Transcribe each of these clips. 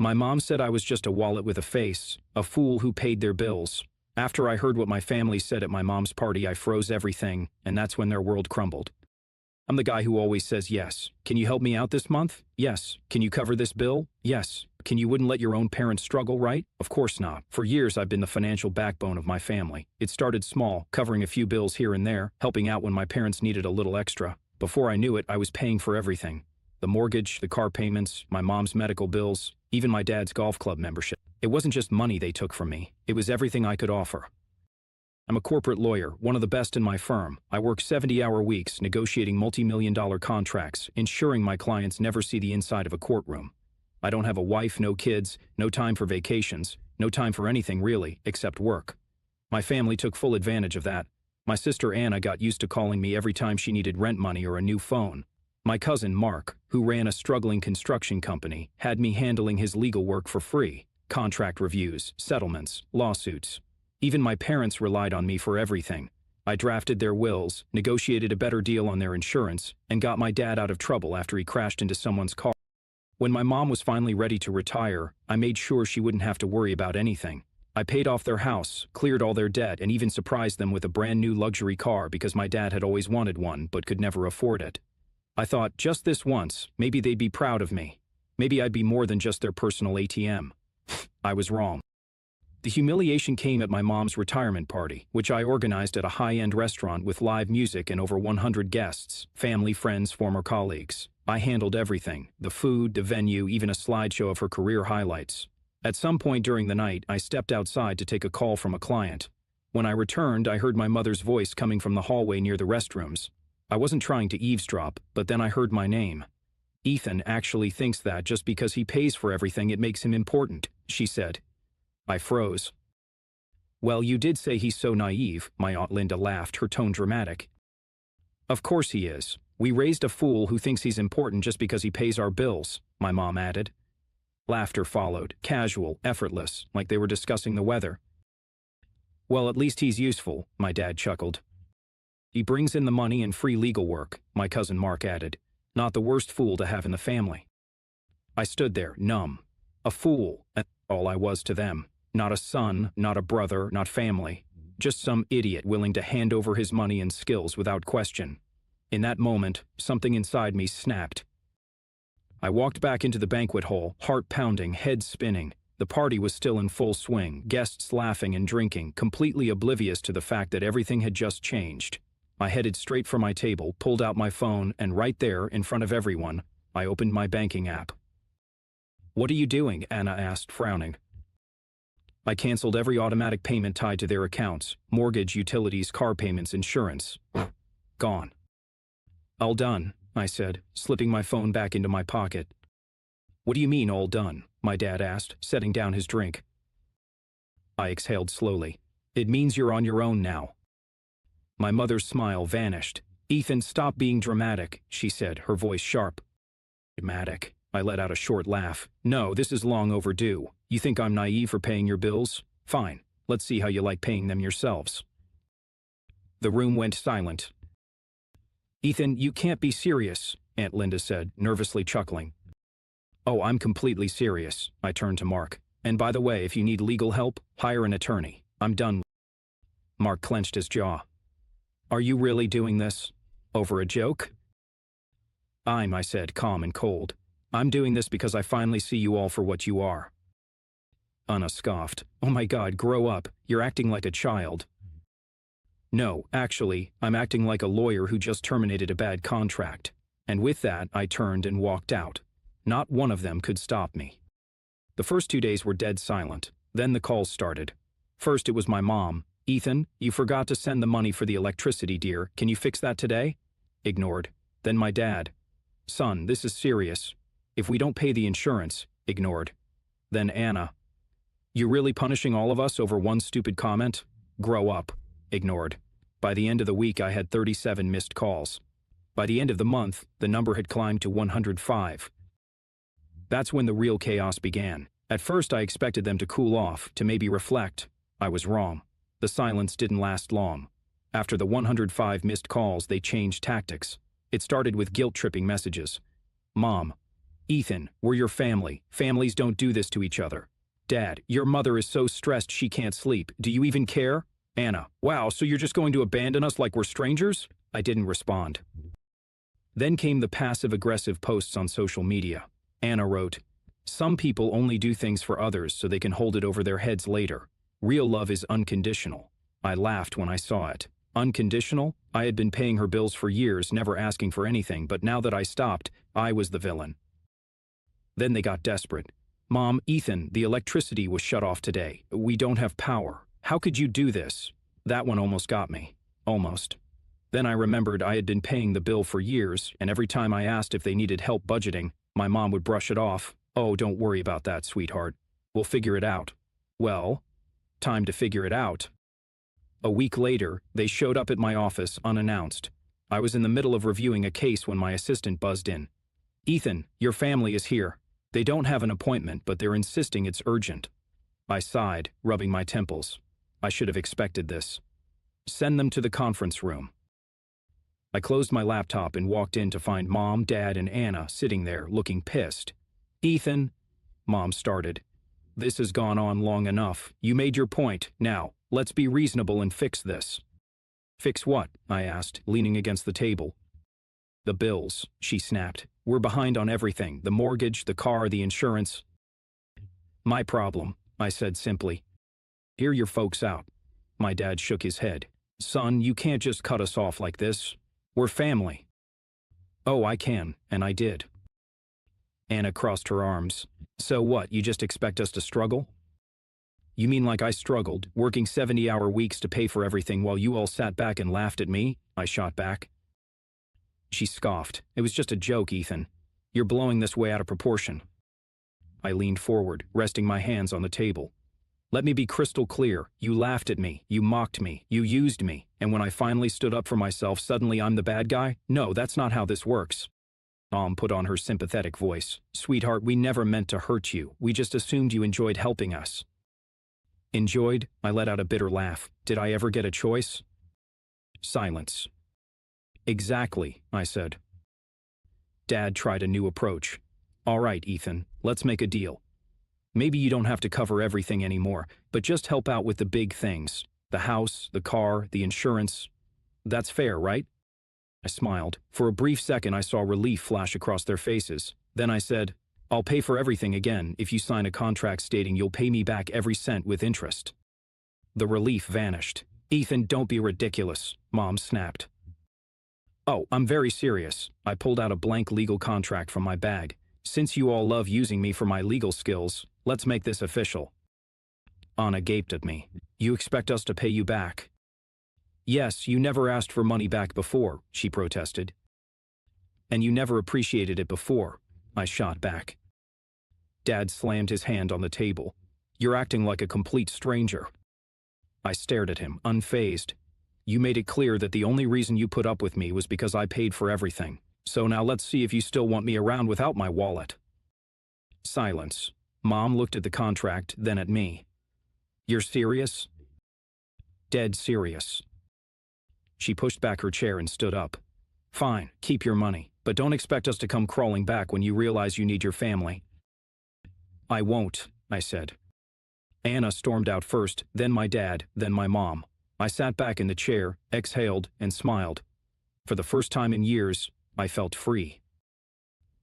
My mom said I was just a wallet with a face, a fool who paid their bills. After I heard what my family said at my mom's party, I froze everything, and that's when their world crumbled. I'm the guy who always says yes. Can you help me out this month? Yes. Can you cover this bill? Yes. Can you wouldn't let your own parents struggle, right? Of course not. For years, I've been the financial backbone of my family. It started small, covering a few bills here and there, helping out when my parents needed a little extra. Before I knew it, I was paying for everything. The mortgage, the car payments, my mom's medical bills, even my dad's golf club membership. It wasn't just money they took from me. It was everything I could offer. I'm a corporate lawyer, one of the best in my firm. I work 70-hour weeks, negotiating multi-million-dollar contracts, ensuring my clients never see the inside of a courtroom. I don't have a wife, no kids, no time for vacations, no time for anything really, except work. My family took full advantage of that. My sister Anna got used to calling me every time she needed rent money or a new phone. My cousin Mark, who ran a struggling construction company, had me handling his legal work for free. Contract reviews, settlements, lawsuits. Even my parents relied on me for everything. I drafted their wills, negotiated a better deal on their insurance, and got my dad out of trouble after he crashed into someone's car. When my mom was finally ready to retire, I made sure she wouldn't have to worry about anything. I paid off their house, cleared all their debt, and even surprised them with a brand new luxury car because my dad had always wanted one but could never afford it. I thought, just this once, maybe they'd be proud of me. Maybe I'd be more than just their personal ATM. I was wrong. The humiliation came at my mom's retirement party, which I organized at a high-end restaurant with live music and over 100 guests, family, friends, former colleagues. I handled everything, the food, the venue, even a slideshow of her career highlights. At some point during the night, I stepped outside to take a call from a client. When I returned, I heard my mother's voice coming from the hallway near the restrooms. I wasn't trying to eavesdrop, but then I heard my name. Ethan actually thinks that just because he pays for everything it makes him important, she said. I froze. Well, you did say he's so naive, my Aunt Linda laughed, her tone dramatic. Of course he is. We raised a fool who thinks he's important just because he pays our bills, my mom added. Laughter followed, casual, effortless, like they were discussing the weather. Well, at least he's useful, my dad chuckled. He brings in the money and free legal work, my cousin Mark added. Not the worst fool to have in the family. I stood there, numb. A fool, and all I was to them. Not a son, not a brother, not family. Just some idiot willing to hand over his money and skills without question. In that moment, something inside me snapped. I walked back into the banquet hall, heart pounding, head spinning. The party was still in full swing, guests laughing and drinking, completely oblivious to the fact that everything had just changed. I headed straight for my table, pulled out my phone, and right there, in front of everyone, I opened my banking app. What are you doing? Anna asked, frowning. I canceled every automatic payment tied to their accounts, mortgage, utilities, car payments, insurance. Gone. All done, I said, slipping my phone back into my pocket. What do you mean, all done? My dad asked, setting down his drink. I exhaled slowly. It means you're on your own now. My mother's smile vanished. Ethan, stop being dramatic, she said, her voice sharp. Dramatic. I let out a short laugh. No, this is long overdue. You think I'm naive for paying your bills? Fine. Let's see how you like paying them yourselves. The room went silent. Ethan, you can't be serious, Aunt Linda said, nervously chuckling. Oh, I'm completely serious, I turned to Mark. And by the way, if you need legal help, hire an attorney. I'm done. Mark clenched his jaw. Are you really doing this? Over a joke? I said, calm and cold. I'm doing this because I finally see you all for what you are. Anna scoffed. Oh my God, grow up. You're acting like a child. No, actually, I'm acting like a lawyer who just terminated a bad contract. And with that, I turned and walked out. Not one of them could stop me. The first 2 days were dead silent. Then the calls started. First, it was my mom. Ethan, you forgot to send the money for the electricity, dear. Can you fix that today? Ignored. Then my dad. Son, this is serious. If we don't pay the insurance, ignored. Then Anna. You really punishing all of us over one stupid comment? Grow up. Ignored. By the end of the week, I had 37 missed calls. By the end of the month, the number had climbed to 105. That's when the real chaos began. At first, I expected them to cool off, to maybe reflect. I was wrong. The silence didn't last long. After the 105 missed calls, they changed tactics. It started with guilt-tripping messages. Mom, Ethan, we're your family. Families don't do this to each other. Dad, your mother is so stressed she can't sleep. Do you even care? Anna, wow, so you're just going to abandon us like we're strangers? I didn't respond. Then came the passive-aggressive posts on social media. Anna wrote, "Some people only do things for others so they can hold it over their heads later. Real love is unconditional." I laughed when I saw it. Unconditional? I had been paying her bills for years, never asking for anything, but now that I stopped, I was the villain. Then they got desperate. "Mom, Ethan, the electricity was shut off today. We don't have power. How could you do this?" That one almost got me. Almost. Then I remembered I had been paying the bill for years, and every time I asked if they needed help budgeting, my mom would brush it off. "Oh, don't worry about that, sweetheart. We'll figure it out." Well, time to figure it out. A week later, they showed up at my office unannounced. I was in the middle of reviewing a case when my assistant buzzed in. "Ethan, your family is here. They don't have an appointment, but they're insisting it's urgent." I sighed, rubbing my temples. I should have expected this. "Send them to the conference room." I closed my laptop and walked in to find Mom, Dad, and Anna sitting there, looking pissed. "Ethan," Mom started, "this has gone on long enough. You made your point. Now, let's be reasonable and fix this." "Fix what?" I asked, leaning against the table. "The bills," she snapped. "We're behind on everything, the mortgage, the car, the insurance." "My problem," I said simply. "Hear your folks out." My dad shook his head. "Son, you can't just cut us off like this. We're family." "Oh, I can," and I did. Anna crossed her arms. "So what, you just expect us to struggle?" "You mean like I struggled, working 70-hour weeks to pay for everything while you all sat back and laughed at me?" I shot back. She scoffed. "It was just a joke, Ethan. You're blowing this way out of proportion." I leaned forward, resting my hands on the table. "Let me be crystal clear. You laughed at me, you mocked me, you used me, and when I finally stood up for myself, suddenly I'm the bad guy? No, that's not how this works." Mom put on her sympathetic voice. "Sweetheart, we never meant to hurt you. We just assumed you enjoyed helping us." "Enjoyed?" I let out a bitter laugh. "Did I ever get a choice?" Silence. "Exactly," I said. Dad tried a new approach. "All right, Ethan, let's make a deal. Maybe you don't have to cover everything anymore, but just help out with the big things. The house, the car, the insurance. That's fair, right?" I smiled. For a brief second, I saw relief flash across their faces. Then I said, "I'll pay for everything again if you sign a contract stating you'll pay me back every cent with interest." The relief vanished. "Ethan, don't be ridiculous," Mom snapped. "Oh, I'm very serious." I pulled out a blank legal contract from my bag. "Since you all love using me for my legal skills, let's make this official." Anna gaped at me. "You expect us to pay you back?" "Yes, you never asked for money back before," she protested. "And you never appreciated it before," I shot back. Dad slammed his hand on the table. "You're acting like a complete stranger." I stared at him, unfazed. "You made it clear that the only reason you put up with me was because I paid for everything. So now let's see if you still want me around without my wallet." Silence. Mom looked at the contract, then at me. "You're serious?" "Dead serious." She pushed back her chair and stood up. "Fine, keep your money, but don't expect us to come crawling back when you realize you need your family." "I won't," I said. Anna stormed out first, then my dad, then my mom. I sat back in the chair, exhaled, and smiled. For the first time in years, I felt free.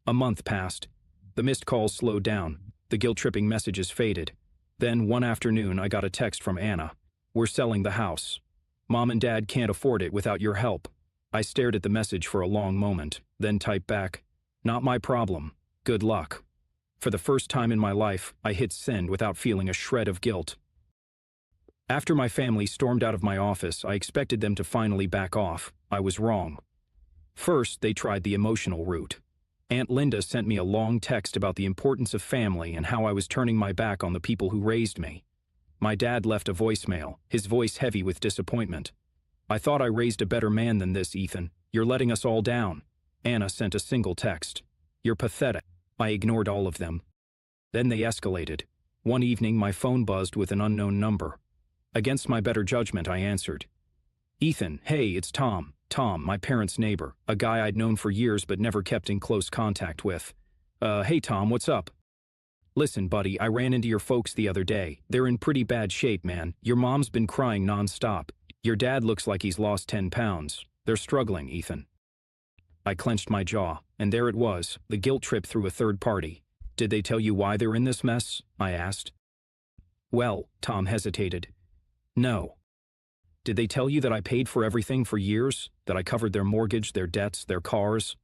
A month passed. The missed calls slowed down. The guilt-tripping messages faded. Then, one afternoon, I got a text from Anna. "We're selling the house. Mom and Dad can't afford it without your help." I stared at the message for a long moment, then typed back, "Not my problem. Good luck." For the first time in my life, I hit send without feeling a shred of guilt. After my family stormed out of my office, I expected them to finally back off. I was wrong. First, they tried the emotional route. Aunt Linda sent me a long text about the importance of family and how I was turning my back on the people who raised me. My dad left a voicemail, his voice heavy with disappointment. "I thought I raised a better man than this, Ethan. You're letting us all down." Anna sent a single text. "You're pathetic." I ignored all of them. Then they escalated. One evening, my phone buzzed with an unknown number. Against my better judgment, I answered. "Ethan, hey, it's Tom. Tom, my parents' neighbor, a guy I'd known for years but never kept in close contact with. Hey Tom, what's up? Listen, buddy, I ran into your folks the other day. They're in pretty bad shape, man. Your mom's been crying nonstop. Your dad looks like he's lost 10 pounds. They're struggling, Ethan. I clenched my jaw, and there it was, the guilt trip through a third party. Did they tell you why they're in this mess? I asked. Well, Tom hesitated. No. Did they tell you that I paid for everything for years? That I covered their mortgage, their debts, their cars?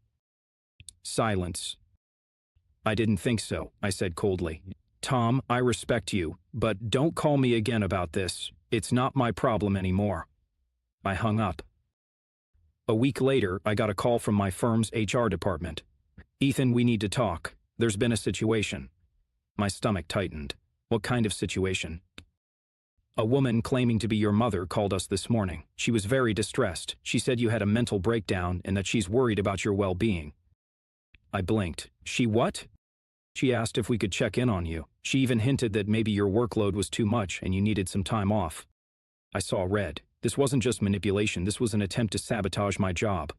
Silence. I didn't think so, I said coldly. Tom, I respect you, but don't call me again about this. It's not my problem anymore. I hung up. A week later, I got a call from my firm's HR department. Ethan, we need to talk. There's been a situation. My stomach tightened. What kind of situation? A woman claiming to be your mother called us this morning. She was very distressed. She said you had a mental breakdown and that she's worried about your well-being. I blinked. She what? She asked if we could check in on you. She even hinted that maybe your workload was too much and you needed some time off. I saw red. This wasn't just manipulation, this was an attempt to sabotage my job.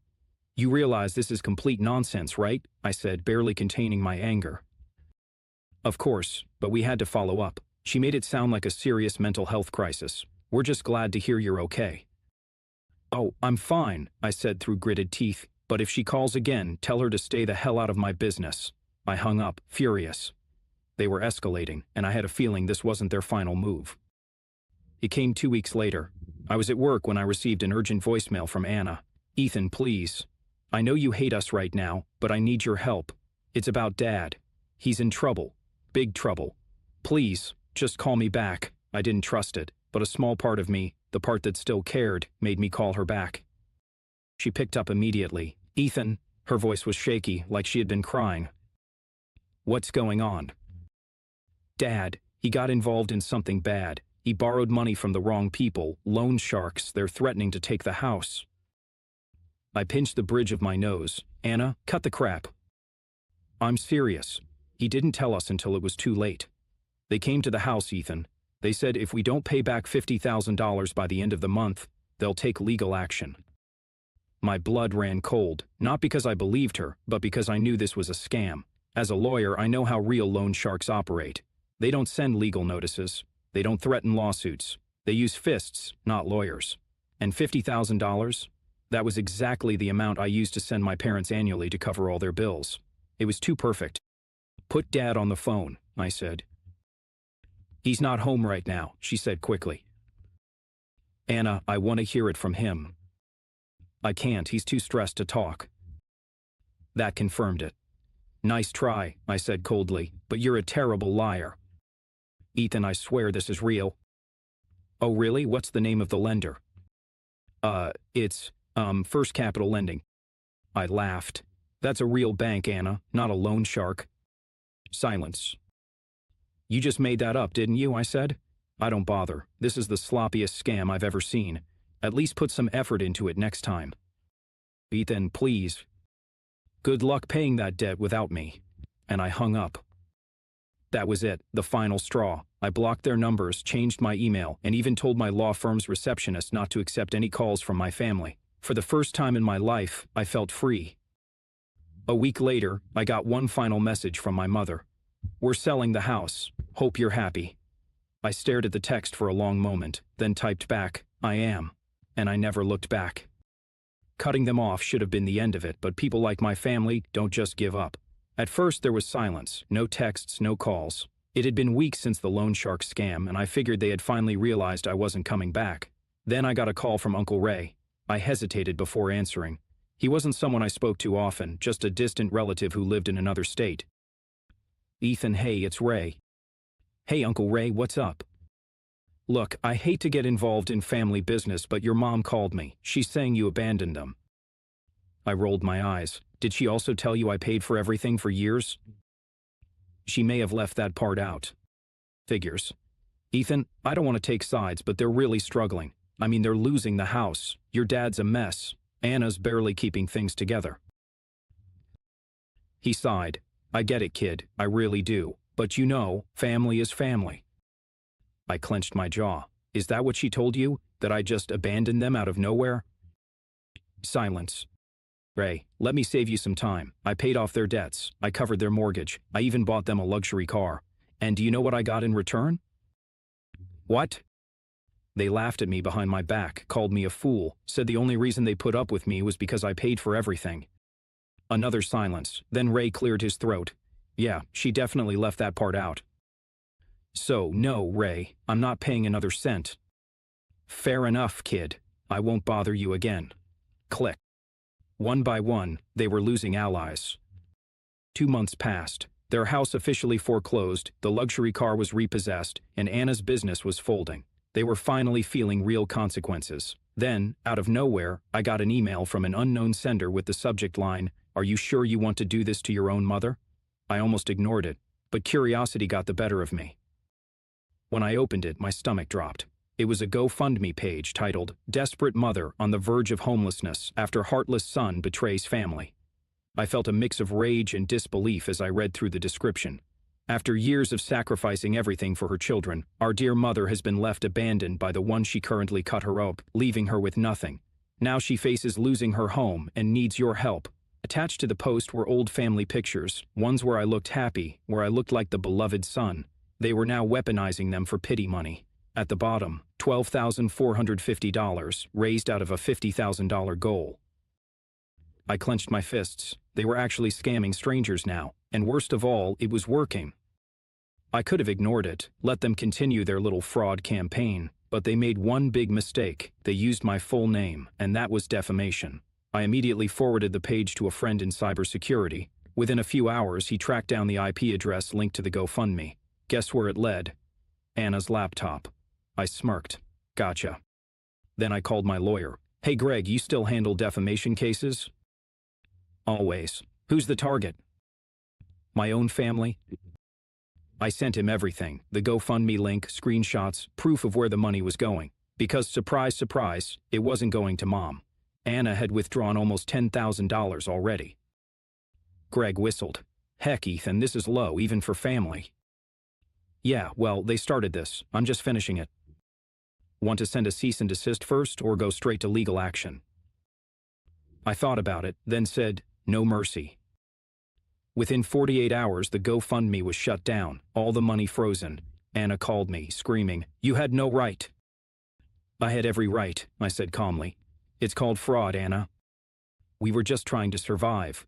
You realize this is complete nonsense, right? I said, barely containing my anger. Of course, but we had to follow up. She made it sound like a serious mental health crisis. We're just glad to hear you're okay. Oh, I'm fine, I said through gritted teeth, but if she calls again, tell her to stay the hell out of my business. I hung up, furious. They were escalating, and I had a feeling this wasn't their final move. It came 2 weeks later. I was at work when I received an urgent voicemail from Anna. Ethan, please. I know you hate us right now, but I need your help. It's about Dad. He's in trouble. Big trouble. Please, just call me back. I didn't trust it, but a small part of me, the part that still cared, made me call her back. She picked up immediately. Ethan, her voice was shaky, like she had been crying. What's going on? Dad, he got involved in something bad. He borrowed money from the wrong people, loan sharks. They're threatening to take the house. I pinched the bridge of my nose. Anna, cut the crap. I'm serious. He didn't tell us until it was too late. They came to the house, Ethan. They said if we don't pay back $50,000 by the end of the month, they'll take legal action. My blood ran cold, not because I believed her, but because I knew this was a scam. As a lawyer, I know how real loan sharks operate. They don't send legal notices. They don't threaten lawsuits. They use fists, not lawyers. And $50,000? That was exactly the amount I used to send my parents annually to cover all their bills. It was too perfect. Put Dad on the phone, I said. He's not home right now, she said quickly. Anna, I want to hear it from him. I can't, he's too stressed to talk. That confirmed it. Nice try, I said coldly, but you're a terrible liar. Ethan, I swear this is real. Oh really? What's the name of the lender? It's First Capital Lending. I laughed. That's a real bank, Anna, not a loan shark. Silence. You just made that up, didn't you? I said. I don't bother. This is the sloppiest scam I've ever seen. At least put some effort into it next time. Ethan, please. Good luck paying that debt without me. And I hung up. That was it, the final straw. I blocked their numbers, changed my email, and even told my law firm's receptionist not to accept any calls from my family. For the first time in my life, I felt free. A week later, I got one final message from my mother. We're selling the house. Hope you're happy. I stared at the text for a long moment, then typed back, I am. And I never looked back. Cutting them off should have been the end of it, but people like my family don't just give up. At first there was silence, no texts, no calls. It had been weeks since the loan shark scam, and I figured they had finally realized I wasn't coming back. Then I got a call from Uncle Ray. I hesitated before answering. He wasn't someone I spoke to often, just a distant relative who lived in another state. Ethan, hey, it's Ray. Hey, Uncle Ray, what's up? Look, I hate to get involved in family business, but your mom called me. She's saying you abandoned them. I rolled my eyes. Did she also tell you I paid for everything for years? She may have left that part out. Figures. Ethan, I don't want to take sides, but they're really struggling. I mean, they're losing the house. Your dad's a mess. Anna's barely keeping things together. He sighed. I get it, kid. I really do. But you know, family is family. I clenched my jaw. Is that what she told you? That I just abandoned them out of nowhere? Silence. Ray, let me save you some time. I paid off their debts. I covered their mortgage. I even bought them a luxury car. And do you know what I got in return? What? They laughed at me behind my back, called me a fool, said the only reason they put up with me was because I paid for everything. Another silence. Then Ray cleared his throat. Yeah, she definitely left that part out. So, no, Ray, I'm not paying another cent. Fair enough, kid. I won't bother you again. Click. One by one, they were losing allies. 2 months passed. Their house officially foreclosed, the luxury car was repossessed, and Anna's business was folding. They were finally feeling real consequences. Then, out of nowhere, I got an email from an unknown sender with the subject line, "Are you sure you want to do this to your own mother?" I almost ignored it, but curiosity got the better of me. When I opened it, my stomach dropped. It was a GoFundMe page titled, "Desperate Mother on the Verge of Homelessness After Heartless Son Betrays Family." I felt a mix of rage and disbelief as I read through the description. After years of sacrificing everything for her children, our dear mother has been left abandoned by the one she currently cut her up, leaving her with nothing. Now she faces losing her home and needs your help. Attached to the post were old family pictures, ones where I looked happy, where I looked like the beloved son. They were now weaponizing them for pity money. At the bottom, $12,450, raised out of a $50,000 goal. I clenched my fists. They were actually scamming strangers now, and worst of all, it was working. I could have ignored it, let them continue their little fraud campaign, but they made one big mistake. They used my full name, and that was defamation. I immediately forwarded the page to a friend in cybersecurity. Within a few hours, he tracked down the IP address linked to the GoFundMe. Guess where it led? Anna's laptop. I smirked. Gotcha. Then I called my lawyer. Hey Greg, you still handle defamation cases? Always. Who's the target? My own family? I sent him everything, the GoFundMe link, screenshots, proof of where the money was going. Because, surprise, surprise, it wasn't going to Mom. Anna had withdrawn almost $10,000 already. Greg whistled. Heck, Ethan, this is low, even for family. Yeah, well, they started this. I'm just finishing it. Want to send a cease and desist first, or go straight to legal action? I thought about it, then said, no mercy. Within 48 hours, the GoFundMe was shut down, all the money frozen. Anna called me, screaming, "You had no right." I had every right, I said calmly. It's called fraud, Anna. We were just trying to survive.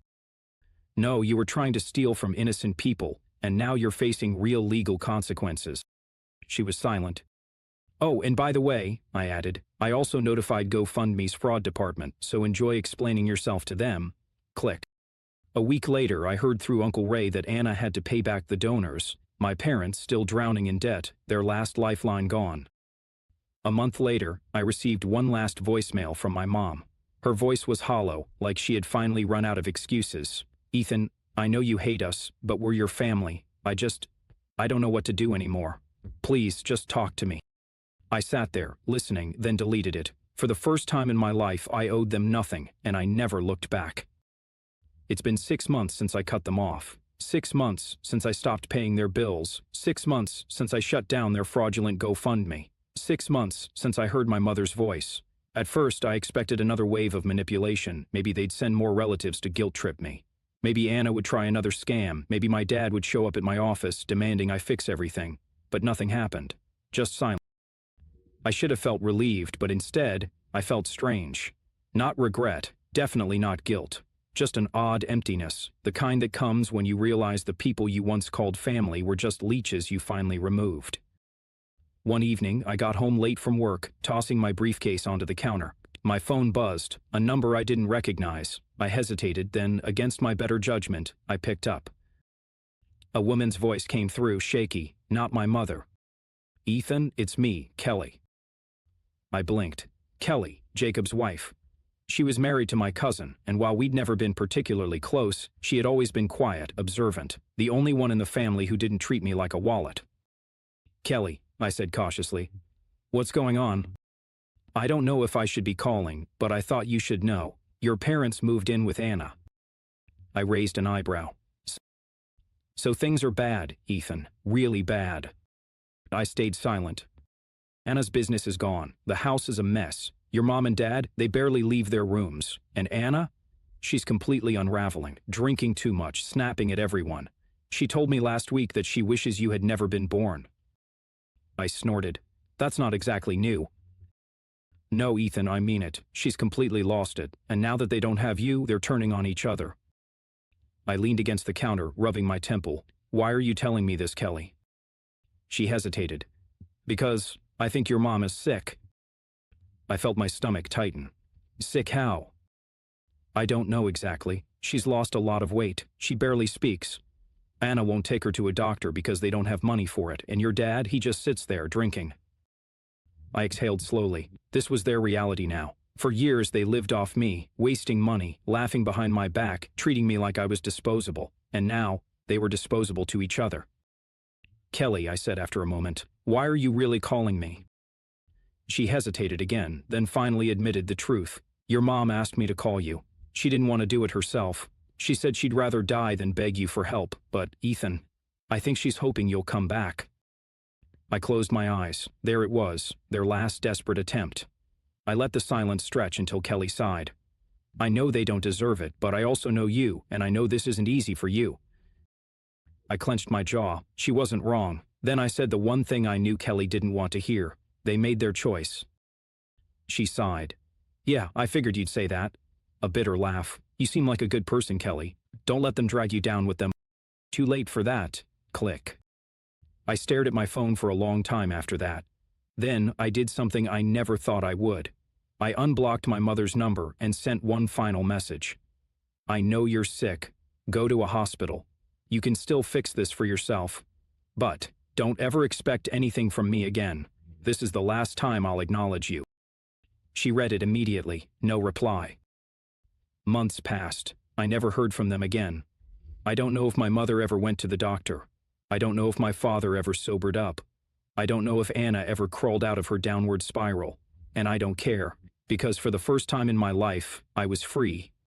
No, you were trying to steal from innocent people, and now you're facing real legal consequences. She was silent. Oh, and by the way, I added, I also notified GoFundMe's fraud department, so enjoy explaining yourself to them. Click. A week later, I heard through Uncle Ray that Anna had to pay back the donors, my parents still drowning in debt, their last lifeline gone. A month later, I received one last voicemail from my mom. Her voice was hollow, like she had finally run out of excuses. Ethan, I know you hate us, but we're your family. I don't know what to do anymore. Please, just talk to me. I sat there, listening, then deleted it. For the first time in my life, I owed them nothing, and I never looked back. It's been 6 months since I cut them off. 6 months since I stopped paying their bills. 6 months since I shut down their fraudulent GoFundMe. 6 months since I heard my mother's voice. At first, I expected another wave of manipulation. Maybe they'd send more relatives to guilt-trip me. Maybe Anna would try another scam. Maybe my dad would show up at my office demanding I fix everything. But nothing happened. Just silence. I should have felt relieved, but instead, I felt strange. Not regret, definitely not guilt. Just an odd emptiness, the kind that comes when you realize the people you once called family were just leeches you finally removed. One evening, I got home late from work, tossing my briefcase onto the counter. My phone buzzed, a number I didn't recognize. I hesitated, then, against my better judgment, I picked up. A woman's voice came through, shaky, not my mother. Ethan, it's me, Kelly. I blinked. Kelly, Jacob's wife. She was married to my cousin, and while we'd never been particularly close, she had always been quiet, observant, the only one in the family who didn't treat me like a wallet. Kelly, I said cautiously. What's going on? I don't know if I should be calling, but I thought you should know. Your parents moved in with Anna. I raised an eyebrow. So things are bad, Ethan, really bad. I stayed silent. Anna's business is gone. The house is a mess. Your mom and dad, they barely leave their rooms. And Anna? She's completely unraveling, drinking too much, snapping at everyone. She told me last week that she wishes you had never been born. I snorted. That's not exactly new. No, Ethan, I mean it. She's completely lost it, and now that they don't have you, they're turning on each other. I leaned against the counter, rubbing my temple. Why are you telling me this, Kelly? She hesitated. Because I think your mom is sick. I felt my stomach tighten. Sick how? I don't know exactly. She's lost a lot of weight. She barely speaks. Anna won't take her to a doctor because they don't have money for it, and your dad, he just sits there drinking. I exhaled slowly. This was their reality now. For years they lived off me, wasting money, laughing behind my back, treating me like I was disposable, and now they were disposable to each other. Kelly, I said after a moment, why are you really calling me? She hesitated again, then finally admitted the truth. Your mom asked me to call you. She didn't want to do it herself. She said she'd rather die than beg you for help, but, Ethan, I think she's hoping you'll come back. I closed my eyes. There it was, their last desperate attempt. I let the silence stretch until Kelly sighed. I know they don't deserve it, but I also know you, and I know this isn't easy for you. I clenched my jaw. She wasn't wrong. Then I said the one thing I knew Kelly didn't want to hear. They made their choice. She sighed. Yeah, I figured you'd say that. A bitter laugh. You seem like a good person, Kelly. Don't let them drag you down with them. Too late for that. Click. I stared at my phone for a long time after that. Then I did something I never thought I would. I unblocked my mother's number and sent one final message. I know you're sick. Go to a hospital. You can still fix this for yourself. But don't ever expect anything from me again. This is the last time I'll acknowledge you. She read it immediately, no reply. Months passed. I never heard from them again. I don't know if my mother ever went to the doctor. I don't know if my father ever sobered up. I don't know if Anna ever crawled out of her downward spiral. And I don't care, because for the first time in my life, I was free.